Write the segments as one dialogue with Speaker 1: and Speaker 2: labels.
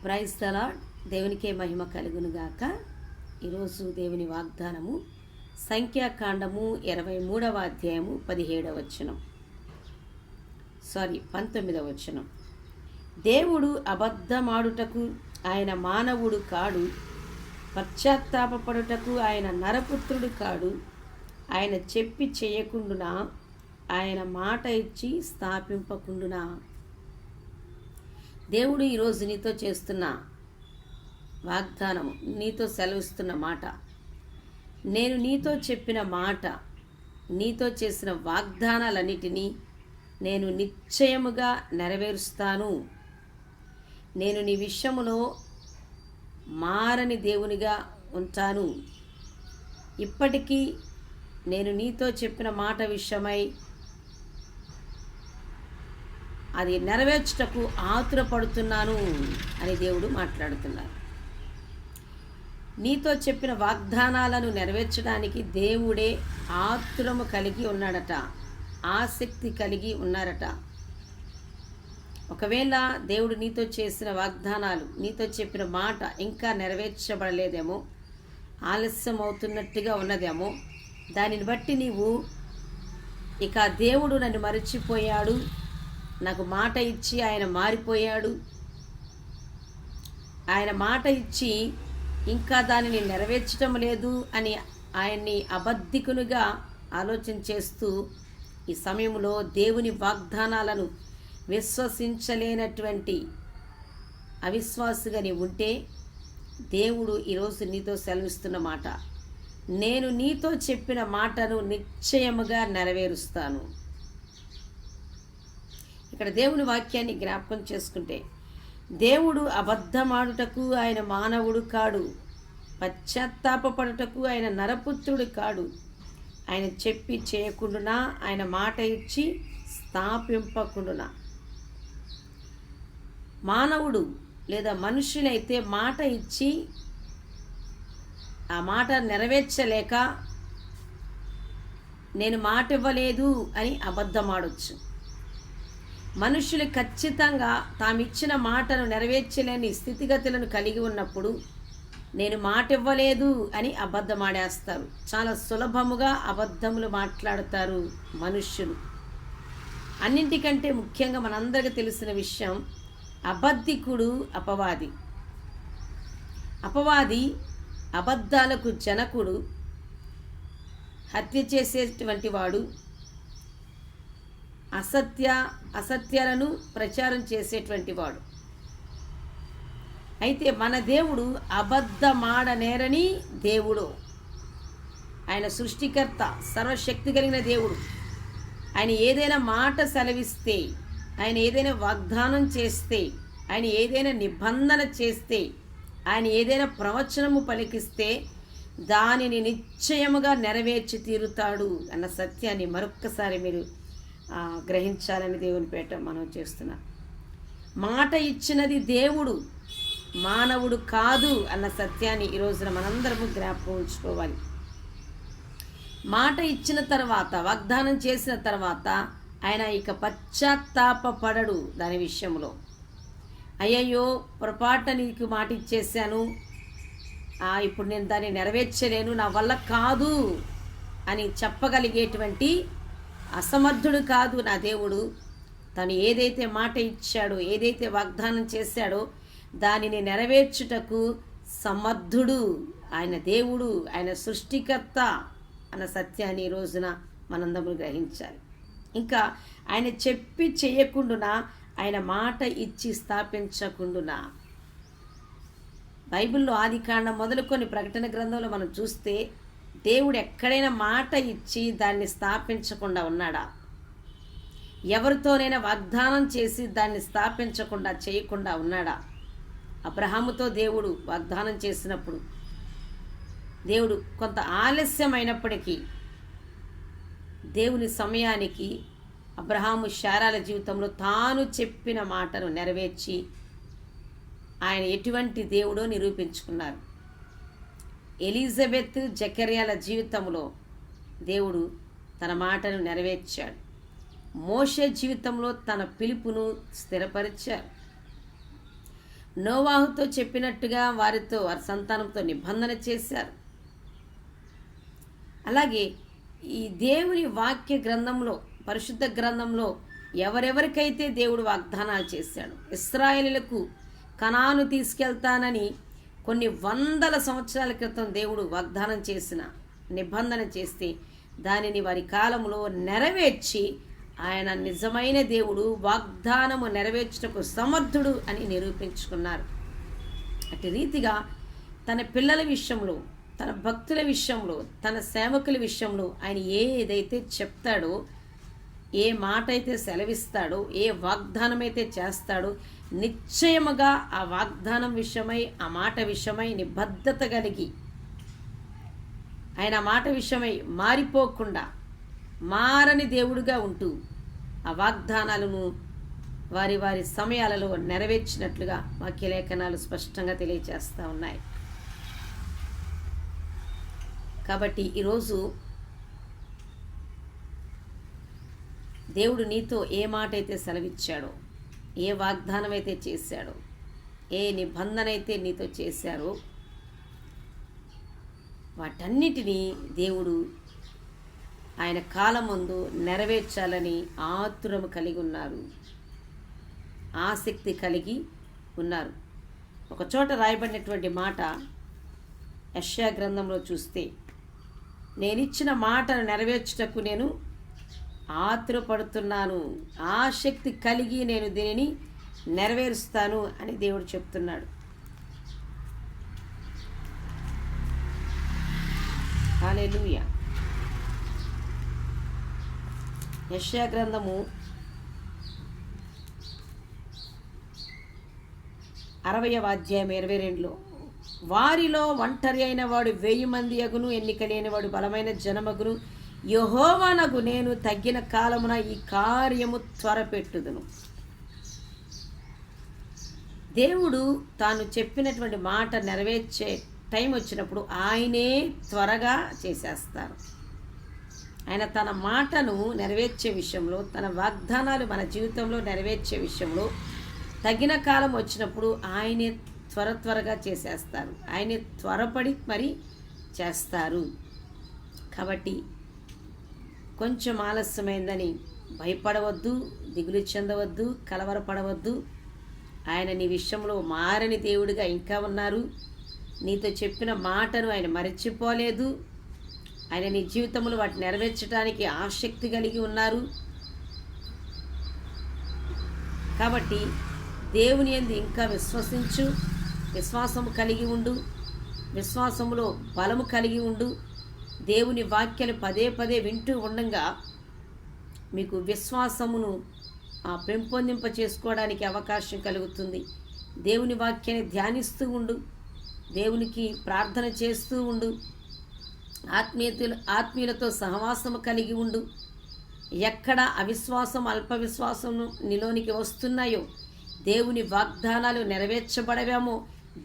Speaker 1: Praise the lord. దేవునికే మహిమ కలుగునుగాక. ఈరోజు దేవుని వాగ్దానము సంఖ్యాకాండము 23వ అధ్యాయము 17వ వచనం, 19వ వచనం. దేవుడు అబద్ధమాడుటకు ఆయన మానవుడు కాడు, పశ్చాత్తాపపడుటకు ఆయన నరపుత్రుడు కాడు. ఆయన చెప్పి చేయకుండునా, ఆయన మాట ఇచ్చి స్థాపింపకుండునా. దేవుడు ఈరోజు నీతో చేస్తున్న వాగ్దానము, నీతో సెలవిస్తున్న మాట, నేను నీతో చెప్పిన మాట, నీతో చేసిన వాగ్దానాలన్నిటినీ నేను నిశ్చయముగా నెరవేరుస్తాను. నేను నీ విషయములో మారని దేవునిగా ఉంటాను. ఇప్పటికీ నేను నీతో చెప్పిన మాట విషయమై అది నెరవేర్చుటకు ఆతురపడుతున్నాను అని దేవుడు మాట్లాడుతున్నారు. నీతో చెప్పిన వాగ్దానాలను నెరవేర్చడానికి దేవుడే ఆతురము కలిగి ఉన్నాడట, ఆసక్తి కలిగి ఉన్నారట. ఒకవేళ దేవుడు నీతో చేసిన వాగ్దానాలు, నీతో చెప్పిన మాట ఇంకా నెరవేర్చబడలేదేమో, ఆలస్యం అవుతున్నట్టుగా ఉన్నదేమో, దానిని బట్టి నీవు ఇక దేవుడు నన్ను మరచిపోయాడు, నాకు మాట ఇచ్చి ఆయన మారిపోయాడు, ఆయన మాట ఇచ్చి ఇంకా దానిని నెరవేర్చడం లేదు అని ఆయన్ని అబద్ధికునిగా ఆలోచన చేస్తూ ఈ సమయంలో దేవుని వాగ్దానాలను విశ్వసించలేనటువంటి అవిశ్వాసిగా నీవు ఉంటే, దేవుడు ఈరోజు నీతో సెలవిస్తున్న మాట, నేను నీతో చెప్పిన మాటను నిశ్చయముగా నెరవేరుస్తాను. ఇక్కడ దేవుని వాక్యాన్ని జ్ఞాపకం చేసుకుంటే, దేవుడు అబద్ధమాడుటకు ఆయన మానవుడు కాడు, పశ్చాత్తాపపడుటకు ఆయన నరపుత్రుడు కాడు. ఆయన చెప్పి చేయకుండునా, ఆయన మాట ఇచ్చి స్థాపింపకుండునా. మానవుడు లేదా మనుషులైతే మాట ఇచ్చి ఆ మాట నెరవేర్చలేక నేను మాట ఇవ్వలేదు అని అబద్ధమాడొచ్చు. మనుషులు ఖచ్చితంగా తామిచ్చిన మాటను నెరవేర్చలేని స్థితిగతులను కలిగి ఉన్నప్పుడు నేను మాట ఇవ్వలేదు అని అబద్ధమాడేస్తారు. చాలా సులభముగా అబద్ధములు మాట్లాడతారు మనుష్యులు. అన్నింటికంటే ముఖ్యంగా మనందరికీ తెలిసిన విషయం, అబద్ధికుడు అపవాది. అపవాది అబద్ధాలకు జనకుడు, హత్య చేసేటువంటి వాడు, అసత్యాలను ప్రచారం చేసేటువంటి వాడు. అయితే మన దేవుడు అబద్ధమాడనేరని దేవుడు. ఆయన సృష్టికర్త, సర్వశక్తి కలిగిన దేవుడు. ఆయన ఏదైనా మాట సెలవిస్తే, ఆయన ఏదైనా వాగ్దానం చేస్తే, ఆయన ఏదైనా నిబంధన చేస్తే, ఆయన ఏదైనా ప్రవచనము పలికిస్తే దానిని నిశ్చయముగా నెరవేర్చి తీరుతాడు అన్న సత్యాన్ని మరొక్కసారి మీరు గ్రహించాలని దేవుని పేట మనం చేస్తున్నాం. మాట ఇచ్చినది దేవుడు, మానవుడు కాదు అన్న సత్యాన్ని ఈ రోజున మనందరము జ్ఞాపకం ఉంచుకోవాలి. మాట ఇచ్చిన తర్వాత, వాగ్దానం చేసిన తర్వాత ఆయన ఇక పశ్చాత్తాపపడడు దాని విషయంలో. అయ్యయ్యో పొరపాట నీకు మాట ఇచ్చేసాను, ఇప్పుడు నేను దాన్ని నెరవేర్చలేను, నా వల్ల కాదు అని చెప్పగలిగేటువంటి అసమర్థుడు కాదు నా దేవుడు. తను ఏదైతే మాట ఇచ్చాడో, ఏదైతే వాగ్దానం చేశాడో దానిని నెరవేర్చుటకు సమర్థుడు ఆయన దేవుడు, ఆయన సృష్టికర్త అన్న సత్యాన్ని ఈ రోజున మనందరూ గ్రహించాలి. ఇంకా ఆయన చెప్పి చేయకుండునా, ఆయన మాట ఇచ్చి స్థాపించకుండునా. బైబిల్లో ఆదికాండం మొదలుకొని ప్రకటన గ్రంథంలో మనం చూస్తే దేవుడు ఎక్కడైనా మాట ఇచ్చి దాన్ని స్థాపించకుండా ఉన్నాడా? ఎవరితోనైనా వాగ్దానం చేసి దాన్ని స్థాపించకుండా చేయకుండా ఉన్నాడా? అబ్రహాముతో దేవుడు వాగ్దానం చేసినప్పుడు దేవుడు కొంత ఆలస్యమైనప్పటికీ దేవుని సమయానికి అబ్రహాము శారాల జీవితంలో తాను చెప్పిన మాటను నెరవేర్చి ఆయన ఎటువంటి దేవుడో నిరూపించుకున్నారు. ఎలిజబెత్, జకర్యాల జీవితంలో దేవుడు తన మాటను నెరవేర్చాడు. మోషే జీవితంలో తన పిలుపును స్థిరపరిచారు. నోవాహుతో చెప్పినట్టుగా వారి సంతానంతో నిబంధన చేశారు. అలాగే ఈ దేవుని వాక్య గ్రంథంలో, పరిశుద్ధ గ్రంథంలో ఎవరెవరికైతే దేవుడు వాగ్దానాలు చేశాడు, ఇశ్రాయేలులకు కనాను తీసుకెళ్తానని కొన్ని వందల సంవత్సరాల క్రితం దేవుడు వాగ్దానం చేసిన, నిబంధన చేస్తే దానిని వారి కాలంలో నెరవేర్చి ఆయన నిజమైన దేవుడు, వాగ్దానము నెరవేర్చుటకు సమర్థుడు అని నిరూపించుకున్నారు. అటు రీతిగా తన పిల్లల విషయంలో, తన భక్తుల విషయంలో, తన సేవకుల విషయంలో ఆయన ఏదైతే చెప్తాడో, ఏ మాట అయితే సెలవిస్తాడో, ఏ వాగ్దానం అయితే చేస్తాడో, నిశ్చయముగా ఆ వాగ్దానం విషయమై, ఆ మాట విషయమై నిబద్ధత కలిగి, ఆయన మాట విషయమై మారిపోకుండా మారని దేవుడుగా ఉంటూ ఆ వాగ్దానాలను వారి వారి సమయాలలో నెరవేర్చినట్లుగా వాక్యలేఖనాలు స్పష్టంగా తెలియజేస్తూ ఉన్నాయి. కాబట్టి ఈరోజు దేవుడు నీతో ఏ మాట అయితే సెలవిచ్చాడో, ఏ వాగ్దానం అయితే చేశాడో, ఏ నిబంధన అయితే నీతో చేశారో, వాటన్నిటినీ దేవుడు ఆయన కాలం ముందు నెరవేర్చాలని ఆతురము కలిగి ఉన్నారు, ఆసక్తి కలిగి ఉన్నారు. ఒక చోట రాయబడినటువంటి మాట యెషయా గ్రంథంలో చూస్తే, నేనిచ్చిన మాటను నెరవేర్చుటకు నేను ఆతురపడుతున్నాను, ఆసక్తి కలిగి నేను దీనిని నెరవేరుస్తాను అని దేవుడు చెప్తున్నాడు. హల్లెలూయా. యెషయా గ్రంథము 60వ అధ్యాయం 22లో, వారిలో ఒంటరి అయిన వాడు 1000 మంది అగును, ఎన్నిక లేని వాడు బలమైన జనమగును, యెహోవానగు నేను తగ్గిన కాలమున ఈ కార్యము త్వరపెట్టుదును. దేవుడు తాను చెప్పినటువంటి మాట నెరవేర్చే టైం వచ్చినప్పుడు ఆయనే త్వరగా చేసేస్తారు. ఆయన తన మాటను నెరవేర్చే విషయంలో, తన వాగ్దానాలు మన జీవితంలో నెరవేర్చే విషయంలో తగిన కాలం వచ్చినప్పుడు ఆయనే త్వరగా చేసేస్తారు. ఆయనే త్వరపడి మరి చేస్తారు. కాబట్టి కొంచెం ఆలస్యమైందని భయపడవద్దు, దిగులు చెందవద్దు, కలవరపడవద్దు. ఆయన నీ విషయంలో మారని దేవుడిగా ఇంకా ఉన్నారు. నీతో చెప్పిన మాటను ఆయన మరచిపోలేదు. ఆయన నీ జీవితంలో వాటిని నెరవేర్చడానికి ఆసక్తి కలిగి ఉన్నారు. కాబట్టి దేవుని యందు ఇంకా విశ్వసించు, విశ్వాసము కలిగి ఉండు, విశ్వాసములో బలము కలిగి ఉండు. దేవుని వాక్యాలు పదే పదే వింటూ ఉండగా మీకు విశ్వాసమును పెంపొందింప చేసుకోవడానికి అవకాశం కలుగుతుంది. దేవుని వాక్యాన్ని ధ్యానిస్తూ ఉండు, దేవునికి ప్రార్థన చేస్తూ ఉండు, ఆత్మీయులతో సహవాసము కలిగి ఉండు. ఎక్కడ అవిశ్వాసం, అల్ప విశ్వాసము నీలోనికి వస్తున్నాయో, దేవుని వాగ్దానాలు నెరవేర్చబడవేమో,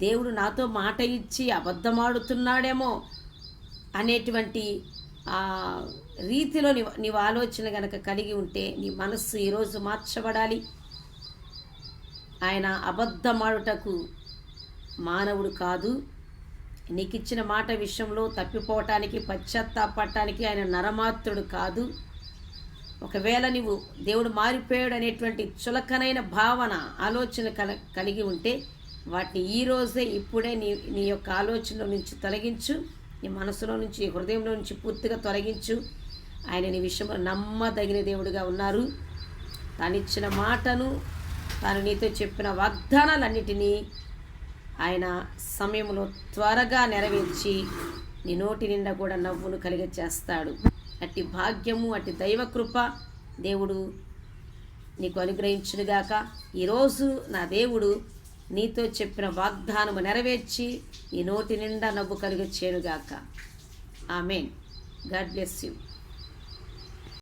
Speaker 1: దేవుడు నాతో మాట ఇచ్చి అబద్ధమాడుతున్నాడేమో అనేటువంటి రీతిలో నీవు ఆలోచన గనక కలిగి ఉంటే నీ మనస్సు ఈరోజు మార్చబడాలి. ఆయన అబద్ధమాడుటకు మానవుడు కాదు. నీకు ఇచ్చిన మాట విషయంలో తప్పిపోవటానికి, పశ్చాత్తాపడటానికి ఆయన నరమాత్రుడు కాదు. ఒకవేళ నీవు దేవుడు మారిపోయాడు అనేటువంటి చులకనైన భావన, ఆలోచన కలిగి ఉంటే వాటిని ఈరోజే, ఇప్పుడే నీ యొక్క ఆలోచనలో నుంచి తొలగించు. నీ మనసులో నుంచి, హృదయంలో నుంచి పూర్తిగా తొలగించు. ఆయన నీ విషయంలో నమ్మదగిన దేవుడిగా ఉన్నారు. తాను ఇచ్చిన మాటను, తాను నీతో చెప్పిన వాగ్దానాలన్నిటినీ ఆయన సమయంలో త్వరగా నెరవేర్చి నీ నోటి నిండా కూడా నవ్వును కలిగచేస్తాడు. అట్టి భాగ్యము, అట్టి దైవకృప దేవుడు నీకు అనుగ్రహించునుగాక. ఈరోజు నా దేవుడు నీతో చెప్పిన వాగ్దానము నెరవేర్చి నీ నోటి నిండా నవ్వు కలిగచేయునుగాక. ఆమేన్. God bless you.